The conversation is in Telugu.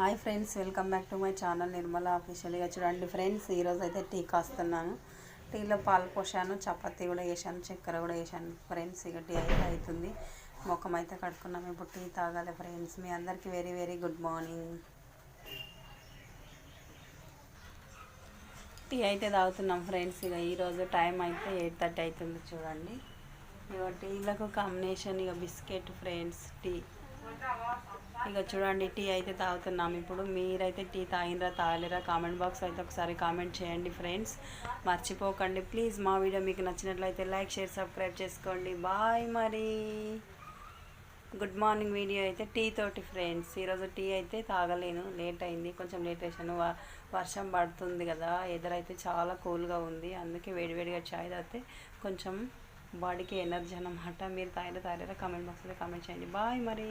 Hi friends, welcome back to my channel Nirmala ఆఫీషియల్గా. చూడండి ఫ్రెండ్స్, ఈరోజు అయితే టీ కాస్తున్నాను. టీలో పాలు పోసాను, చపాతీ కూడా వేసాను, చక్కెర కూడా వేసాను ఫ్రెండ్స్. ఇక టీ అయితే అవుతుంది. ముఖం అయితే కడుక్కున్నాము, ఇప్పుడు టీ తాగాలి ఫ్రెండ్స్. మీ అందరికీ very very good morning. Tea అయితే తాగుతున్నాం ఫ్రెండ్స్. ఇక ఈరోజు టైం అయితే 8:30 అవుతుంది. చూడండి, ఇక టీలకు కాంబినేషన్ ఇక బిస్కెట్ ఫ్రెండ్స్, టీ. ఇక చూడండి, టీ అయితే తాగుతున్నాం. ఇప్పుడు మీరైతే టీ తాగినరా తాగలేరా కామెంట్ బాక్స్ అయితే ఒకసారి కామెంట్ చేయండి ఫ్రెండ్స్. మర్చిపోకండి ప్లీజ్. మా వీడియో మీకు నచ్చినట్లయితే లైక్, షేర్, సబ్స్క్రైబ్ చేసుకోండి. బాయ్. మరి గుడ్ మార్నింగ్ వీడియో అయితే టీ తోటి ఫ్రెండ్స్. ఈరోజు టీ అయితే తాగలేను, లేట్ అయింది, కొంచెం లేట్ వేసాను. వర్షం పడుతుంది కదా, ఎదురైతే చాలా కూల్గా ఉంది, అందుకే వేడివేడిగా చాయ్ తాగితే కొంచెం బాడీకి ఎనర్జీ అన్నమాట. మీరు తాగలేరా కామెంట్ బాక్స్లో కామెంట్ చేయండి. బాయ్ మరి.